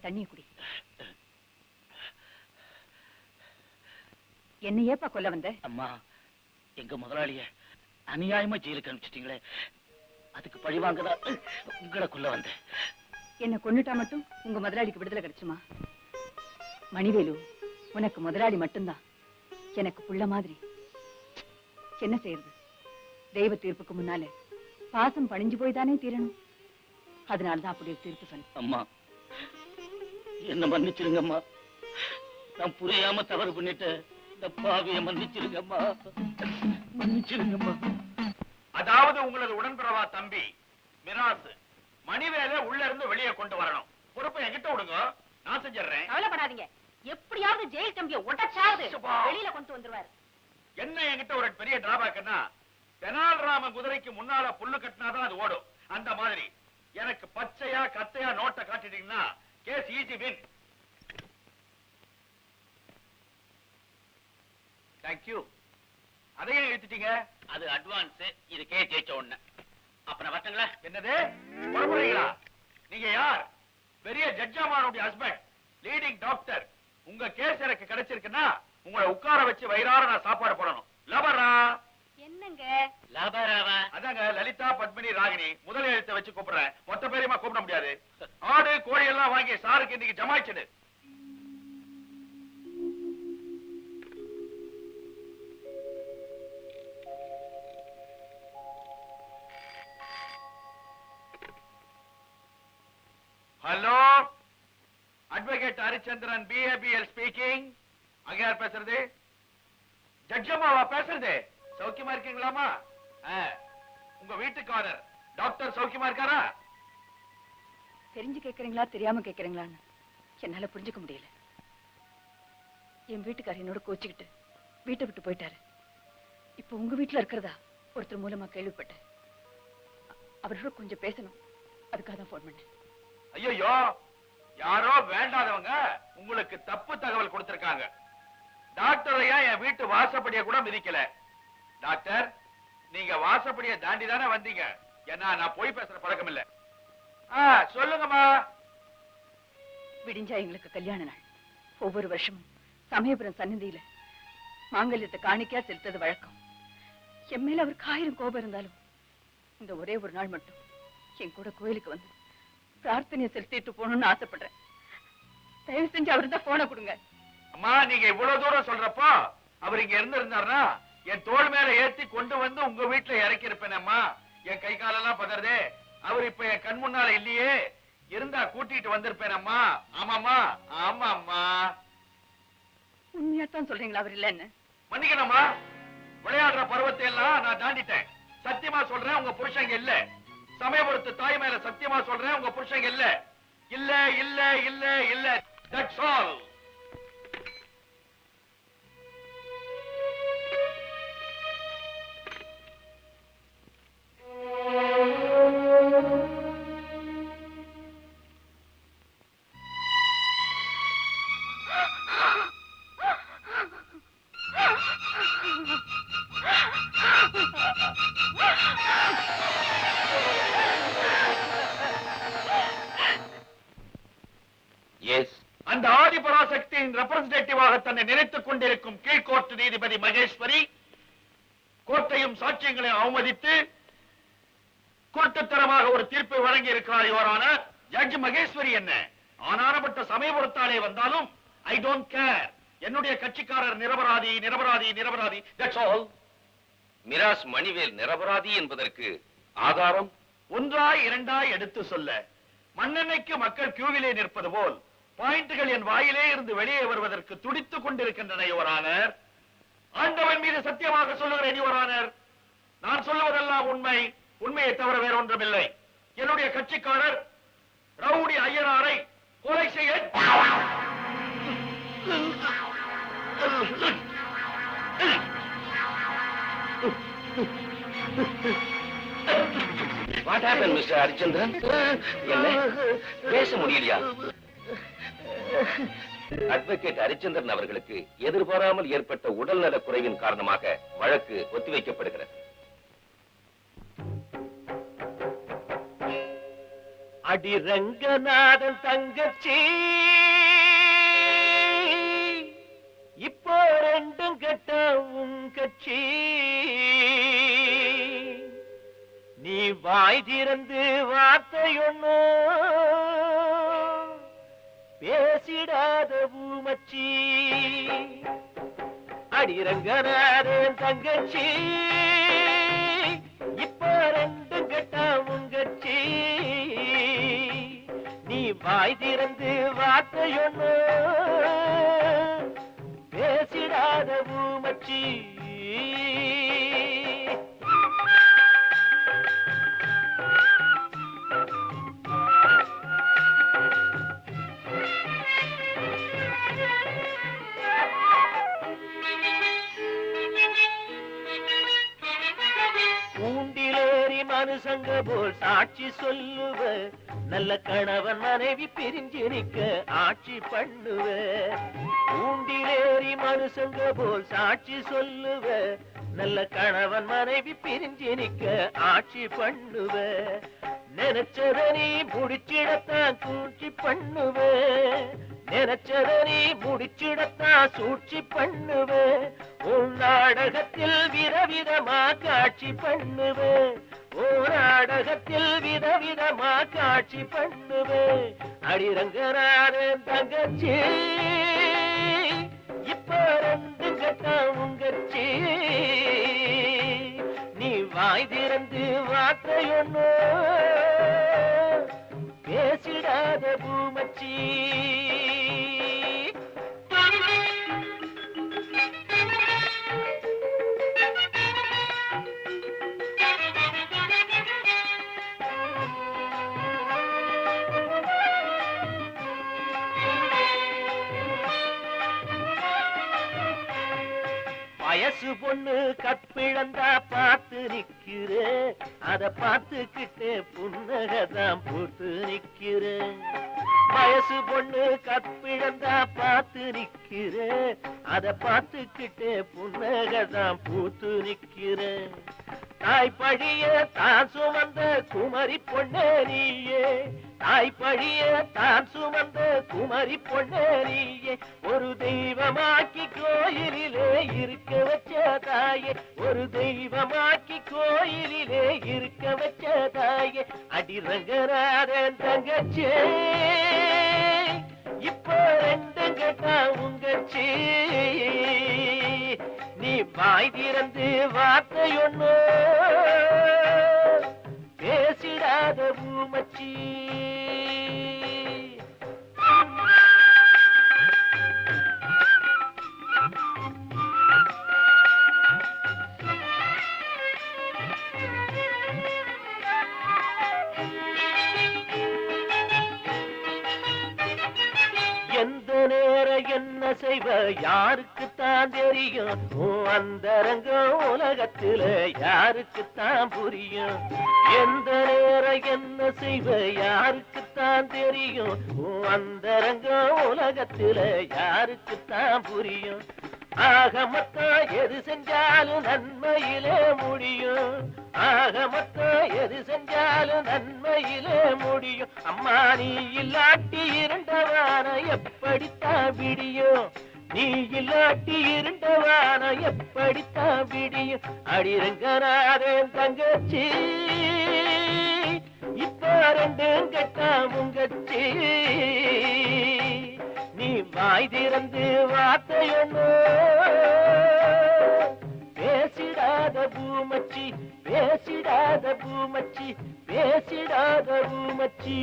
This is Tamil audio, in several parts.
தண்ணி குடி. என்ன ஏப்பா கொல்ல வந்த? அம்மா, எங்க முதலாளிய அநியாயமா ஜெயிலுக்கு அனுப்பிச்சிட்டீங்களே, அதுக்கு பழிவாங்கதான் உங்களை கொல்ல வந்தேன். என்ன கொன்னுட்டா மட்டும் உங்க முதலாளிக்கு விடுதலை கிடைச்சுமா? மணிவேலு, உனக்கு முதலாளி மட்டும்தான், எனக்கு புள்ள மாதிரி. என்ன செய்யறது? தெய்வ தீர்ப்புக்கு முன்னால பாசம் பணிஞ்சு போய்தானே தீரணும். அதனாலதான் அப்படி தீர்ப்பு சொன்ன. அம்மா, என்ன மன்னிச்சிருங்கம்மா. நான் புரியாம தவறு பண்ணிட்டேன். இந்த பாவிய மன்னிச்சிருங்கம்மா, மன்னிச்சிருங்கம்மா. அதாவது உங்களது உடன்பிறவா தம்பி மிராசு மணிவேலை உள்ள இருந்து வெளியே கொண்டு வரணும். பொறுப்பை என்கிட்ட விடுங்க, நான் செஞ்சிடறேன். கவலைப்படாதீங்க, எப்படியாவது ஜெயில் தம்பியை உடைச்சாவது வெளியில கொண்டு வந்துருவாரு. என்ன என்கிட்ட ஒரு பெரிய டிராபேக்னா, தெனால் ராம குதிரைக்கு முன்னால புல்லு கட்டினாதான் அது ஓடும். அந்த மாதிரி எனக்கு பச்சையா கத்தையா நோட்டை காட்டிட்டீங்கன்னா கேஸ் ஈஸி வின். தேங்க்யூ. அதையும் எழுதிட்டீங்க. அது அட்வான்ஸ், இது கேஸ் ஜெயிச்ச உடனே. அப்புறம் வரட்டுங்களா? என்னது புறப்படுறீங்களா? நீங்க யார்? பெரிய ஜட்ஜாமானுடைய ஹஸ்பண்ட், லீடிங் டாக்டர். உங்க கேஸ் எனக்கு கிடைச்சிருக்குன்னா உங்களை உட்கார வச்சு வயிறார நான் சாப்பாடு போடணும். லபரா. என்னங்க லபராவா? அதாங்க லலிதா பத்மினி ராகினி. முதல் எழுத்தை வச்சு கூப்பிடுறேன், மொத்த பேரையுமா கூப்பிட முடியாது. ஆடு கோழி எல்லாம் வாங்கி சாருக்கு இன்னைக்கு ஜமாய்ச்சிடு. Hello, advocate Harichandran BABL speaking. அங்க யார் பேசுறது? ஜட்ஜம்மாவா பேசுறது? சௌக்கியமா இருக்கீங்களாமா? உங்க வீட்டுக்காரர் டாக்டர் சௌக்கியமா இருக்காரா? தெரிஞ்சு கேக்குறீங்களா தெரியாம கேக்குறீங்களான்னு என்னால புரிஞ்சுக்க முடியல. என் வீட்டுக்காரர் என்னோட கோச்சுக்கிட்டு வீட்டை விட்டு போயிட்டாரு. இப்ப உங்க வீட்டுல இருக்கிறதா ஒருத்தர் மூலமா கேள்விப்பட்டேன். அவரோட கொஞ்சம் பேசணும், அதுக்காக தான் போன் பண்ணேன். ஐயோ, யாரோ வேண்டாதவங்க உங்களுக்கு தப்பு தகவல் கொடுத்திருக்காங்க. டாக்டரையா என் வீட்டு வாசப்படிய கூட மிதிக்கல. டாக்டர், நீங்க வாசப்படிய தாண்டி தானே வந்தீங்க. ஏன்னா நான் போய் பேசுற பழக்கம் இல்ல. சொல்லுங்கம்மா. விடிஞ்சா எங்களுக்கு கல்யாண நாள். ஒவ்வொரு வருஷமும் சமயபுரம் சன்னதியில மாங்கல்யத்தை காணிக்கையா செலுத்தது வழக்கம். என் மேல அவருக்கு 1000 கோபம் இருந்தாலும் இந்த ஒரே ஒரு நாள் மட்டும் என் கூட கோயிலுக்கு வந்து பிரார்த்தனையை செலுத்திட்டு போகணும்னு ஆசைப்படுறேன். தயவு செஞ்சு அவரு தான் போனை கொடுங்க. அம்மா நீங்க இவ்வளவு தூரம் சொல்றப்போ அவர் இங்க இருந்திருந்தாருன்னா என் தோள் மேல ஏத்தி கொண்டு வந்து உங்க வீட்டுல இறக்கி இருப்பேன் அம்மா. என் கை காலெல்லாம் பதறதே. அவர் இப்ப என் கண் முன்னால இல்லையே, இருந்தா கூட்டிட்டு வந்திருப்பேன் அம்மா. ஆமாம்மா, ஆமாம்மா. உண்மையாத்தான் சொல்றீங்களா அவர் இல்லன்னு? மன்னிக்கணும்மா, விளையாடுற பருவத்தை எல்லாம் நான் தாண்டிட்டேன். சத்தியமா சொல்றேன், உங்க புருஷங்க இல்ல. சமயபுரத்து தாய் மேல சத்தியமா சொல்றேன், உங்க புருஷங்க இல்ல. இல்ல இல்ல இல்ல இல்ல. That's all. அந்த ஆதிபராசக்தியின் ரெப்ரசன்டேட்டிவாக தன்னை நினைத்துக் கொண்டிருக்கும் கீழ்கோர்ட் நீதிபதி மகேஸ்வரி கோர்ட்டையும் சாட்சியங்களையும் அவமதித்து குருட்டுத்தனமாக ஒரு தீர்ப்பை வழங்கி இருக்கிறார். யுவரான ஜட்ஜ் மகேஸ்வரி என்ன ஆனானப்பட்ட சமயபுரத்தாலே வந்தாலும் ஐ டோன்ட் கேர். என்னுடைய கட்சிக்காரர் நிரபராதி நிரபராதி நிரபராதி. That's all. மிராஸ் மணிவேல் நிரபராதி என்பதற்கு ஆதாரம்? ஒன்றாய் இரண்டாய் எடுத்து சொல்ல மண்ணெண்ணைக்கு மக்கள் கியூவிலே நிற்பது போல் பாயிண்டுகள் என் வாயிலே இருந்து வெளியே வருவதற்கு துடித்துக் கொண்டிருக்கின்றன. யுவரானர், ஆண்டவன் மீது சத்தியமாக சொல்லுகிறேன் யுவரானர், நான் சொல்லுவதெல்லாம் உண்மை, உண்மையை தவிர வேற ஒன்றுமில்லை. என்னுடைய கட்சிக்காரர் ரவுடி ஐயனாரை கொலை செய்ய What happened, Mr. Harichandran? என்ன பேச முடியலையா? அட்வொகேட் ஹரிச்சந்திரன் அவர்களுக்கு எதிர்பாராமல் ஏற்பட்ட உடல்நல குறைவின் காரணமாக வழக்கு ஒத்திவைக்கப்படுகிறது. அடி ரங்கநாதன் தங்கச்சி இப்போ ரெண்டும் கட்ட உன் கட்சி. நீ வாய் திறந்து வார்த்தையொன்னு பேசிடாத பூமச்சி. அடி ரங்கநாதன் தங்கச்சி இப்போ ரெண்டும் கட்ட உன் கட்சி. நீ வாய் திறந்து வார்த்தையொன்னு பேசிடாத பூமச்சி. கூண்டிலேறி மனுஷங்க போல் சாட்சி சொல்லுவ, நல்ல கணவன் மனைவி பிரிஞ்சு நிக்க ஆட்சி பண்ணுவ. கூண்டிலேறி மனுஷங்க போல் சாட்சி சொல்லுவ, நல்ல கணவன் மனைவி பிரிஞ்சு நிக்க ஆட்சி பண்ணுவ. நினைச்சத நீ முடிச்சிடத்தான் சூழ்ச்சி பண்ணுவ, நினைச்சத நீ முடிச்சிடத்தான் சூழ்ச்சி பண்ணுவ. உன் நாடகத்தில் விதவிதமா காட்சி பண்ணுவ, உன் நாடகத்தில் விதவிதமா காட்சி பண்ணுவ. அடிரங்கநாதன் தங்கச்சி இப்ப ரெண்டு கட்டா உங்கச்சி. நீ வாய் திறந்து வார்த்தையொன்னு பேசிடாத பூமச்சி. வயசு பொண்ணு கற்பிழந்தா பார்த்து நிக்கிறேன், அத பார்த்துக்கிட்டே புன்னகதான் பூத்து நிக்கிறேன். வயசு பொண்ணு கற்பிழந்தா பார்த்து நிக்கிறேன், அத பார்த்துக்கிட்டே புன்னகதான் பூத்து நிக்கிறேன். தாய் பழிய தான் சுமந்த குமரி பொண்ணே நீயே, தாய் பழிய தான் சுமந்த குமரி பொண்ணே நீயே. ஒரு தெய்வமாக்கி கோயிலிலே இருக்க வச்ச தாயே, ஒரு தெய்வமாக்கி கோயிலிலே இருக்க வச்ச தாயே. அடி ரங்கநாதன் தங்கச்சி இப்ப ரெண்டு கட்டா உங்கச்சி. வார்த்தை ஒண்ணு பேசிடாத பூமச்சி. எந்த நேரம் என்ன செய்வ யாருக்குத்தான் தெரியும், அந்தரங்கம் உலகத்துல யாருக்குத்தான் புரியும். எந்த நேரம் என்ன செய்வ யாருக்குத்தான் தெரியும், அந்தரங்கம் உலகத்துல யாருக்குத்தான் புரியும். ஆக மொத்தம் எது செஞ்சாலும் நன்மையிலே முடியும், ஆக மொத்தம் எது செஞ்சாலும் நன்மையிலே முடியும். அம்மா நீ இல்லாட்டி இருண்டவான எப்படித்தான் விடியும், நீ இல்லாட்டி இருண்டவான எப்படித்தான் விடியும். அடிரங்கநாதன் தங்கச்சி இப்ப ரெண்டும் கெட்டா முங்கச்சி. நீ வாய் திறந்து வார்த்தை ஒண்ணு பேசிடாத பூமச்சி, பேசிடாத பூமச்சி, பேசிடாத பூமச்சி.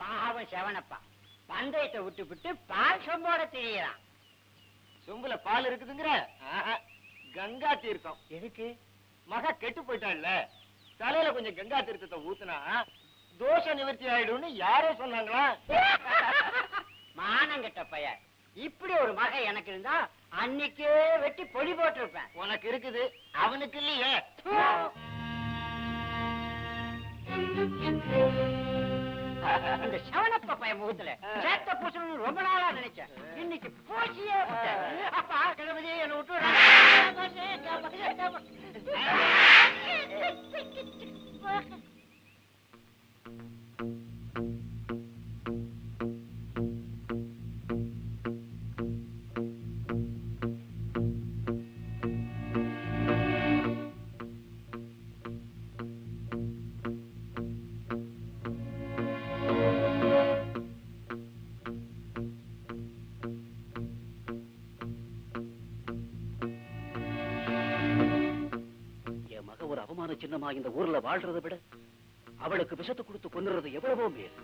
பாவம் செவனப்பா பந்தயத்தை விட்டு விட்டு பால் சொம்போட தெரியறான். சொம்புல பால் இருக்குதுங்கிற? கங்கா தீர்த்தம். எதுக்கு? மக கெட்டு போயிட்டான்ல, தலையில கொஞ்சம் கங்கா தீர்த்தத்தை ஊத்துனா தோஷ நிவர்த்தி ஆயிடும்னு யாரோ சொன்னாங்களா? மானங்கெட்ட பைய, இப்படி ஒரு மகை எனக்கு இருந்தா அன்னைக்கே வெட்டி பொடி போட்டிருப்பேன். உனக்கு இருக்குது, அவனுக்கு இல்லையே. இந்த செவனப்ப பைய முகத்துல சேத்த பூசணும்னு ரொம்ப நாளா நினைச்சேன். இன்னைக்கு பூசியே விட்டேன். அப்பா கிளம்பி என்ன விட்டு சின்னமா இந்த ஊர்ல வாழ்றதை விட அவளுக்கு விஷத்தை கொடுத்து கொன்னுறது எவ்வளவோ மேல்.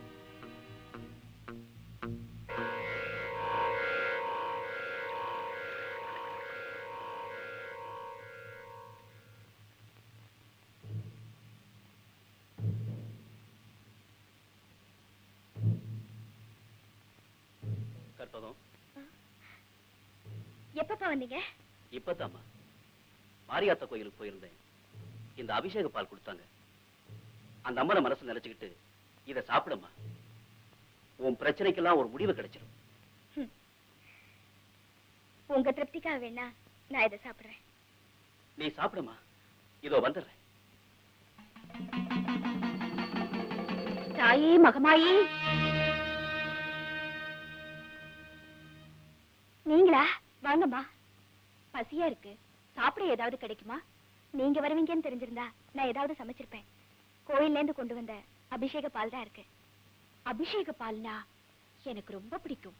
கற்பகம், எப்பப்பா வந்தீங்க? இப்பதாம்மா மாரியாத்தா கோயிலுக்கு போயிருந்தேன். இந்த அபிஷேக பால் கொடுத்தாங்க. அந்த அம்மனை மனசு நினைச்சுக்கிட்டு இதை சாப்பிடமா, உன் பிரச்சனைக்கெல்லாம் ஒரு முடிவு கிடைச்சிடும். உங்க திருப்திக்காக வேணா நான் இதை சாப்பிடுறேன். நீ சாப்பிடமா, இதோ வந்துடுறேன். தாயே மகமாயி, நீங்களா? வாங்கம்மா. பசியா இருக்கு, சாப்பிட ஏதாவது கிடைக்குமா? நீங்க வருவீங்கன்னு தெரிஞ்சிருந்தா நான் ஏதாவது சமைச்சிருப்பேன். கோயில்ல இருந்து கொண்டு வந்த அபிஷேக பால் தான் இருக்கு. அபிஷேக பால்னா எனக்கு ரொம்ப பிடிக்கும்.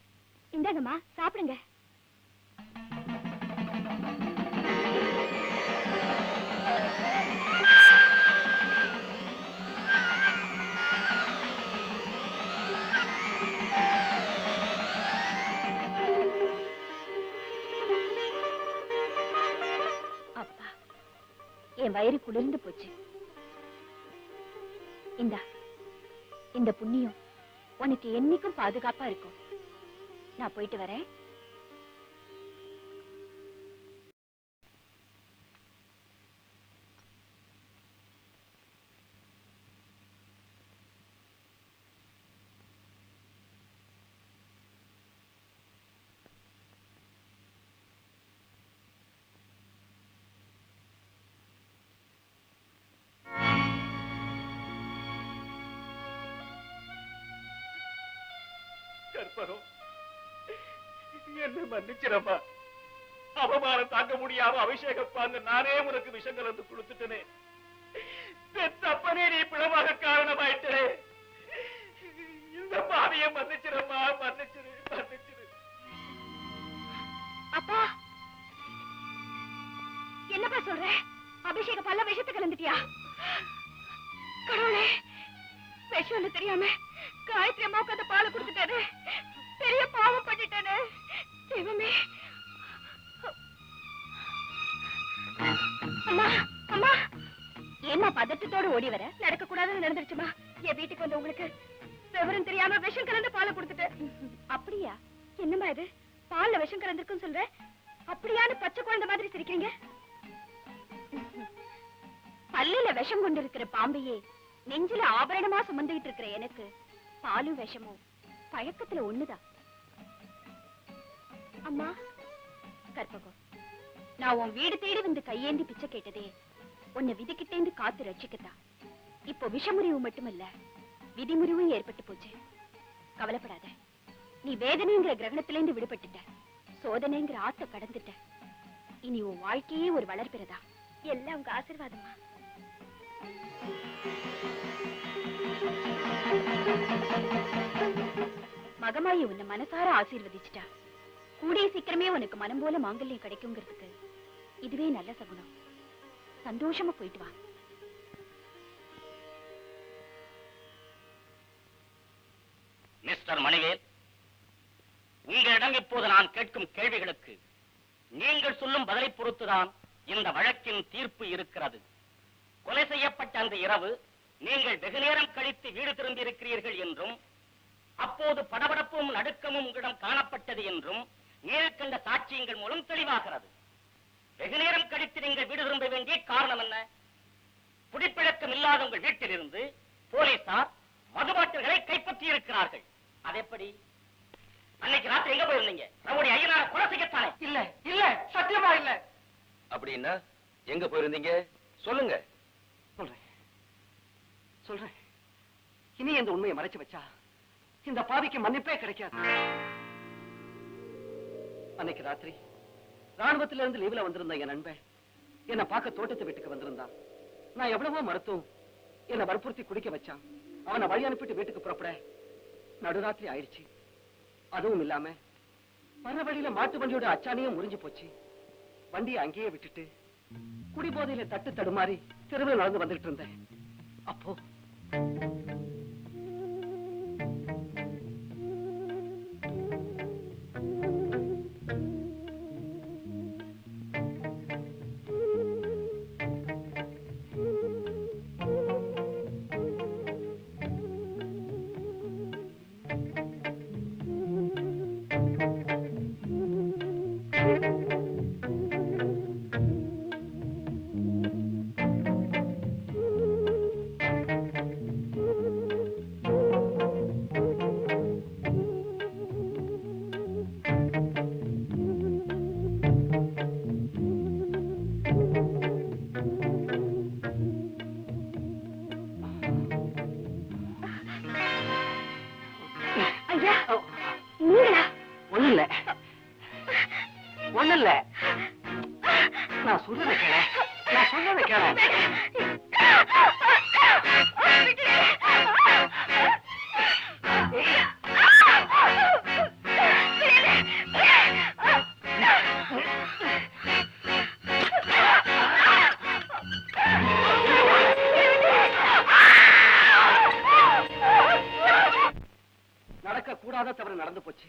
இந்தாங்கம்மா, சாப்பிடுங்க. அப்பா, என் வயிறு குளிர்ந்து போச்சு. இந்த புண்ணியம் உனக்கு என்னைக்கும் பாதுகாப்பா இருக்கும். நான் போயிட்டு வரேன். கற்பகம், என்ன மன்னிச்சிரம்மா. அவமானம் தாங்க முடியாம அபிஷேகப்பாங்க நானே உனக்கு விஷம் கலந்து கொடுத்துட்டனே. தப்பனே நீ பிளவாக காரணமாயிட்டே. இந்த பாவியை மன்னிச்சிரம்மா, மன்னிச்சிரு. சொல்ற? அபிஷேக பால்ல விஷத்தை கலந்துட்டியா? கடவுளே, விஷம்னு தெரியாம காயத்ரி அம்மாவுக்கு அந்த பாலை கொடுத்துட்டாரு. பெரிய பாவம் பண்ணிட்டானே. தெய்வமே. அம்மா, அம்மா, ஏம்மா பதட்டத்தோடு ஓடி வர? நடக்க கூடாதுன்னு நடந்துருச்சுமா. என் வீட்டுக்கு வந்த உங்களுக்கு விவரம் தெரியாம விஷம் கலந்து பாலை கொடுத்துட்டேன். அப்படியா? என்னம்மா இது, பால்ல விஷம் கலந்துருக்குன்னு சொல்ற? அப்படியான்னு பச்சை குழந்தை மாதிரி சிரிக்கிறீங்க? பல்லுல விஷம் கொண்டு இருக்கிற பாம்பையே நெஞ்சில ஆபரணமா சுமந்துகிட்டு இருக்கிற எனக்கு பாலும் விஷமும் பழக்கத்துல ஒண்ணுதான். அம்மா, கற்பகம், நான் உன் வீடு தேடி வந்து கையேந்தி பிச்சை கேட்டதே உன்னை விதிக்கிட்டேந்து காத்து ரட்சிக்கத்தான். இப்போ விஷமுறிவு மட்டுமல்ல, விதிமுறிவும் ஏற்பட்டு போச்சு. கவலைப்படாத, நீ வேதனைங்கிற கிரகணத்திலேருந்து விடுபட்டுட்ட, சோதனைங்கிற ஆத்த கடந்துட்ட. இனி உன் வாழ்க்கையே ஒரு வளர்ப்பிறதா. எல்லாம் உங்க ஆசீர்வாதமா. மகமாயி உன்னை மனசார ஆசீர்வதிச்சுட்டா. கூடிய சீக்கிரமே உனக்கு மனம் போல மாங்கல்யம் கிடைக்குங்கிறதுக்கு இதுவே நல்ல சகுனம். சந்தோஷமா போயிட்டு வா. மிஸ்டர் மணிவேல், உங்களிடம் இப்போது நான் கேட்கும் கேள்விகளுக்கு நீங்கள் சொல்லும் பதிலை பொறுத்துதான் இந்த வழக்கின் தீர்ப்பு இருக்கிறது. கொலை செய்யப்பட்ட அந்த இரவு நீங்கள் வெகு நேரம் கழித்து வீடு திரும்பி இருக்கிறீர்கள் என்றும், அப்போது படபடப்பும் நடுக்கமும் உங்களிடம் காணப்பட்டது என்றும் நேர்கண்ட சாட்சியங்கள் மூலம் தெளிவாகிறது. வெகு நேரம் கழித்து நீங்கள் வீடு திரும்ப வேண்டிய காரணம் என்ன? குடிப்பழக்கம் இல்லாத உங்கள் வீட்டிலிருந்து போலீசார் மதுபாட்டில்களை கைப்பற்றி இருக்கிறார்கள். அதெப்படி? அன்னைக்கு ராத்திரி எங்க போயிருந்தீங்க? நம்முடைய ஐயனார கொலை செய்யத்தானே? இல்ல இல்ல, சத்தியமா இல்ல. அப்படின்னா எங்க போயிருந்தீங்க சொல்லுங்க. சொல்றேன். இனி இந்த உண்மையை மறைச்சு வச்சா இந்த பாவிக்கு மன்னிப்பே கிடைக்காது. அன்னைக்கு ராத்திரி ராணுவத்தில இருந்து லீவ்ல வந்திருந்த என் நண்பன் என்ன பார்க்க தோட்டத்து வீட்டுக்கு வந்திருந்தான். நான் எவ்வளவோ மருத்துவம் என்ன வற்புறுத்தி குடிக்க வச்சான். அவனை வழி அனுப்பிட்டு வீட்டுக்கு புறப்பட நடுராத்திரி ஆயிடுச்சு. அதுவும் இல்லாம வர வழியில மாட்டு வண்டியோட அச்சானியும் முறிஞ்சு போச்சு. வண்டியை அங்கேயே விட்டுட்டு குடிபோதையில தட்டு தடுமாறி தெருவில் நடந்து வந்துட்டு இருந்தேன். அப்போ ஒண்ணு இல்ல, நான் சொல்றத கேள, நான் சொல்றத கேள. நடக்க கூடாத தவறு நடந்து போச்சு.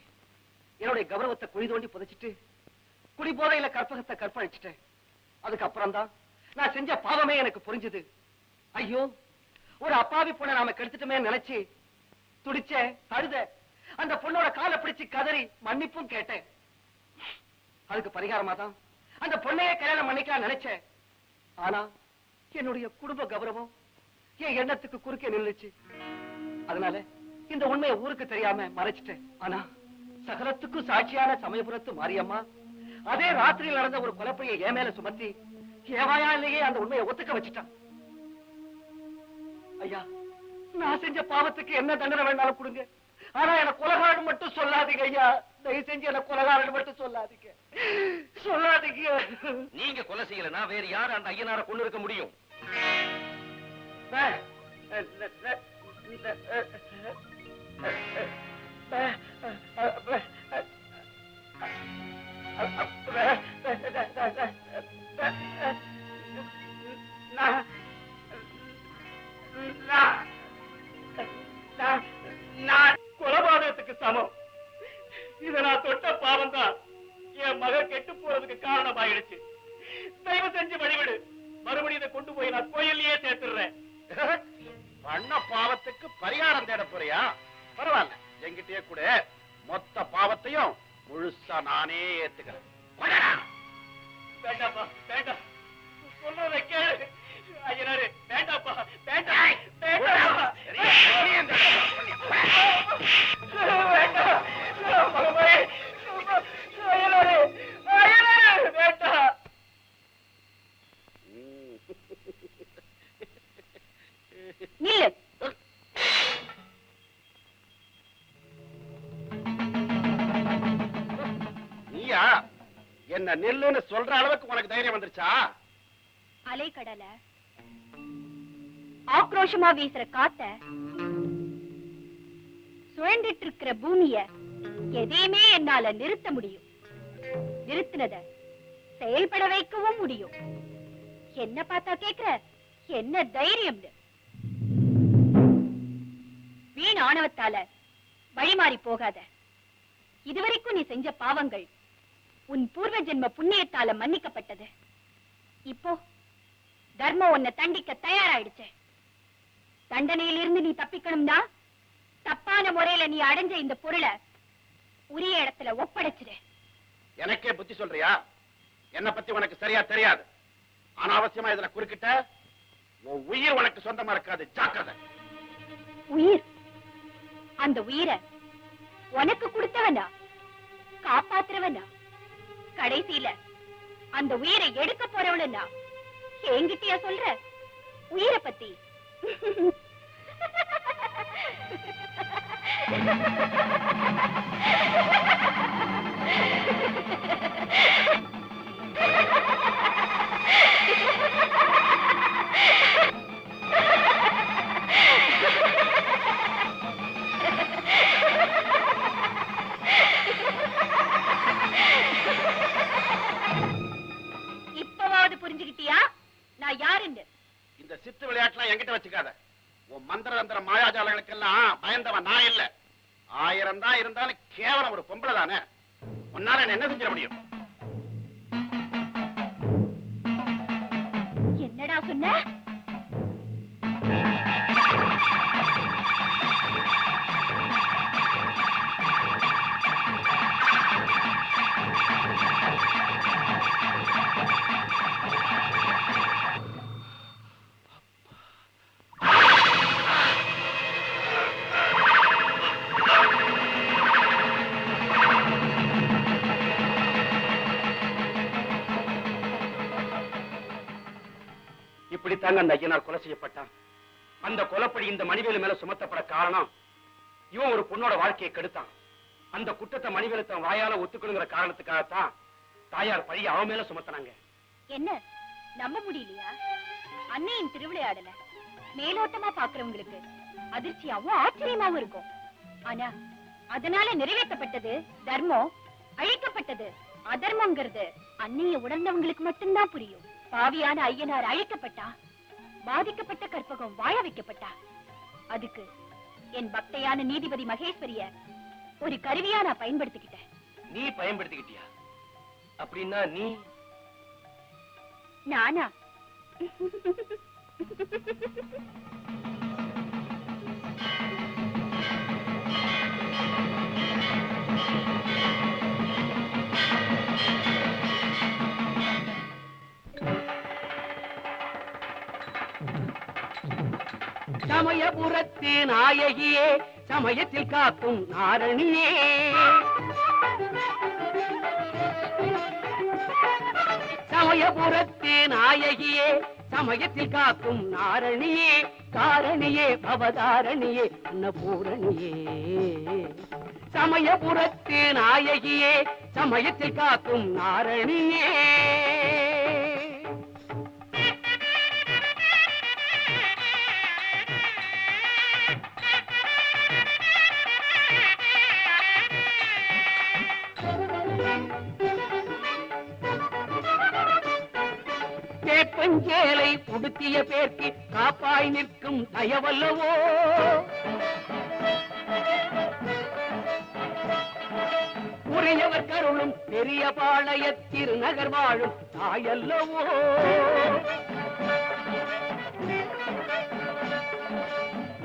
என்னுடைய கௌரவத்தை குழி தோண்டி புதைச்சிட்டு குடி போதையில கற்பகத்தை கற்பழிச்சிட்டேன். அதுக்கப்புறம் தான் நான் செஞ்ச பாவமே எனக்கு புரிஞ்சுது. ஐயோ, ஒரு அப்பாவி பொண்ணை நாம கெடுத்துட்டுமே நினைச்சு துடிச்ச அழுத. அந்த பொண்ணோட காலை பிடிச்சு கதறி மன்னிப்பும் கேட்டேன். அதுக்கு பரிகாரமா தான் அந்த பொண்ணையே கல்யாணம் பண்ணிக்கலாம் நினைச்சேன். ஆனா என்னுடைய குடும்ப கௌரவம் என் எண்ணத்துக்கு குறுக்கே நின்றுச்சு. அதனால இந்த உண்மையை ஊருக்கு தெரியாம மறைச்சிட்டேன். ஆனா சகலத்துக்கும் சாட்சியான சமயபுரத்து மாரியம்மா அதே ராத்திரியில் நடந்த ஒரு கொலைப்பையை என் மேல சுமத்தி ஏவாயாலேயே அந்த உண்மையை ஒத்துக்க வச்சுட்டான். ஐயா, நான் செஞ்ச பாவத்துக்கு என்ன தண்டனை வேண்டாலும் கொடுங்க. ஆனா எனக்கு கொலைகாரன் மட்டும் சொல்லாதீங்க ஐயா. தயவு செஞ்சு எனக்கு கொலைகாரன் மட்டும் சொல்லாதீங்க, சொல்லாதீங்க. நீங்க கொலை செய்யலனா வேற யார் அந்த ஐயனாரை கொண்டு இருக்க முடியும்? பண்ண பாவத்துக்கு பரிகாரம் தேட போறியா? பரவாயில்ல, என்கிட்டயே கூட மொத்த பாவத்தையும் முழுசா நானே ஏத்துக்கிறேன். வேண்டாப்பா வேண்டாம், சொல்றத கேளு ஐயனாரு. வேண்டாப்பா வேண்டாம் வேண்டாம் நில்லு. நீயா என்ன நெல்லுன்னு சொல்ற அளவுக்கு உனக்கு தைரியம் வந்துருச்சா? அலைக்கடல ஆக்ரோஷமா வீசுற காத்த, சுழண்டிட்டு இருக்கிற பூமிய எதையுமே என்னால நிறுத்த முடியும். நிறுத்தினத செயல்பட வைக்கவும் முடியும். என்ன பார்த்தா கேக்குற? என்ன தைரியம்? வீண் ஆணவத்தால வழிமாறி போகாத. இதுவரைக்கும் நீ செஞ்ச பாவங்கள் உன் பூர்வ ஜென்ம புண்ணியத்தால மன்னிக்கப்பட்டது. இப்போ தர்மம் உன்னை தண்டிக்க தயாராயிடுச்சு. தண்டனையிலிருந்து நீ தப்பிக்கணும்னா தப்பான முறையில நீ அடைஞ்ச இந்த பொருளை உரிய இடத்துல ஒப்படைச்சிடு. எனக்கே புத்தி சொல்றியா? என்ன பத்தி உனக்கு சரியா தெரியாது. அனாவசியமா இதுல குறுக்கிட்ட உன் உயிர் உனக்கு சொந்தமா இருக்காது. ஜாக்கிரதை. உயிர்? அந்த உயிரை உனக்கு கொடுத்தவனா? காப்பாத்துறவனா? கடைசியில அந்த உயிரை எடுக்க போறவனா? என்கிட்டயா சொல்ற உயிரை பத்தி? இப்பவாவது புரிஞ்சுக்கிட்டியா நான் யாருன்னு? இந்த சித்து விளையாட்டுலாம் என்கிட்ட வச்சுக்காத. உன் மந்திர தந்திர மாயாஜாலங்களுக்கெல்லாம் பயந்தவன் நான் இல்ல. 1000 தான் இருந்தாலும் கேவலம் ஒரு பொம்பளை தானே. உன்னால என்ன செஞ்சிட முடியும்? என்னடா சொன்ன? இப்படித்தாங்க அந்த ஐயனார் கொலை செய்யப்பட்டான். அந்த கொலைப்படி இந்த மணிவேலு மேல சுமத்தப்பட காரணம் இவன் ஒரு பொண்ணோட வாழ்க்கையை கெடுத்தான். அந்த குற்றத்தை மணிவேலு தன் வாயால ஒத்துக்கணுங்கிற காரணத்துக்காகத்தான் தாயார் பழி அவன் மேல சுமத்தினாங்க. என்ன நம்ப முடியலையா? அன்னையின் திருவிளையாடல மேலோட்டமா பாக்குறவங்களுக்கு அதிர்ச்சியாவும் ஆச்சரியமாவும் இருக்கும். ஆனா அதனால நிறைவேற்றப்பட்டது தர்மம், அழிக்கப்பட்டது அதர்மங்கிறது அன்னைய உணர்ந்தவங்களுக்கு மட்டும்தான் புரியும். பாவியான ஐயனார் அழிக்கப்பட்டா, பாதிக்கப்பட்ட கற்பகம் வாழ வைக்கப்பட்டா. அதுக்கு என் பக்தையான நீதிபதி மகேஸ்வரிய ஒரு கருவியா நான் பயன்படுத்திக்கிட்டேன். நீ பயன்படுத்திக்கிட்டியா? அப்படின்னா நீ நானா? சமயபுரத்து நாயகியே, சமயத்தில் காக்கும் நாரணியே, சமயபுரத்து நாயகியே, சமயத்தில் காக்கும் நாரணியே, காரணியே பவதாரணியே அன்னபூரணியே. சமயபுரத்து நாயகியே, சமயத்தில் காக்கும் நாரணியே. வேப்பஞ்சேலை உடுத்திய பேர்க்கு காப்பாய் நிற்கும் தயவல்லவோ, உரியவர் கருளும் பெரிய பாளைய திருநகர் வாழும் தாயல்லவோ.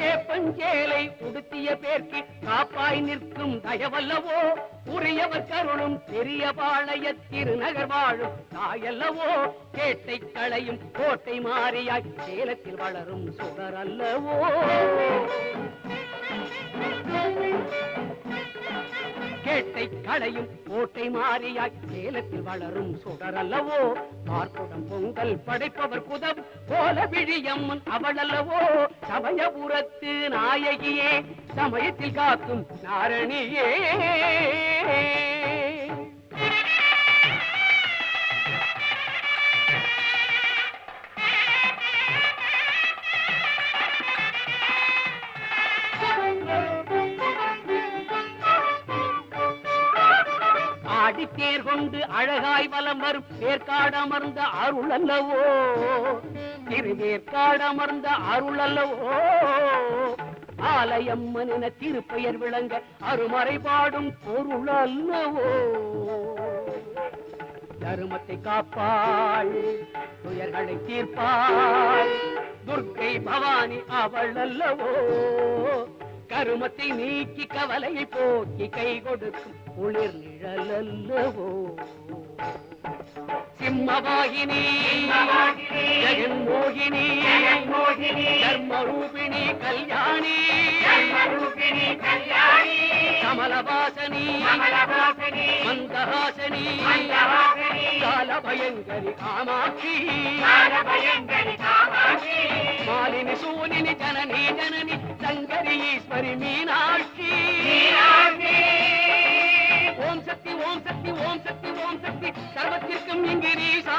வேப்பஞ்சேலை உடுத்திய பேர்க்கு காப்பாய் நிற்கும் தயவல்லவோ உரியவர் கருளும் பெரிய பாளைய திருநகர் வாழும் தாயல்லவோ கேட்டை களையும் கோட்டை மாறியாய் சேலத்தில் வளரும் சுடர் அல்லவோ கேட்டை களையும் கோட்டை மாறியாய் சேலத்தில் வளரும் சுடர் அல்லவோ பார்க்குடம் பொங்கல் படைப்பவர் புதம் போல விழியம்மன் அவள் அல்லவோ சமயபுரத்து நாயகியே சமயத்தில் காக்கும் நாரணியே ஆடித்தேர் கொண்டு அழகாய் வலம் வரும் வேர்க்காடமர்ந்த அருள் அல்லவோ திருவேற்காடமர்ந்த அருள் அல்லவோ ஆலயம்மன் என திருப்பெயர் விளங்க அருமறை பாடும் பொருள் அல்லவோ தருமத்தை காப்பாள் துயர்களை தீர்ப்பாள் துர்க்கை பவானி அவள் அல்லவோ கருமத்தை நீக்கி கவலையை போக்கி கை கொடுக்கும் குளிர் நிழல் அல்லவோ சிம்மவாகினி ஜெகன்மோகினி தர்மரூபிணி கல்யாணி கமலவாசனி மந்தஹாசனி காலபயங்கரி காமாட்சி மாலினி சூலினி ஜனனி ஜனனி சங்கரி ஈஸ்வரி மீனாட்சி ஓம் சக்தி ஓம் சக்தி ஓம் சக்தி ஓம் சக்தி சர்வத்திற்கும் இங்கிரீசா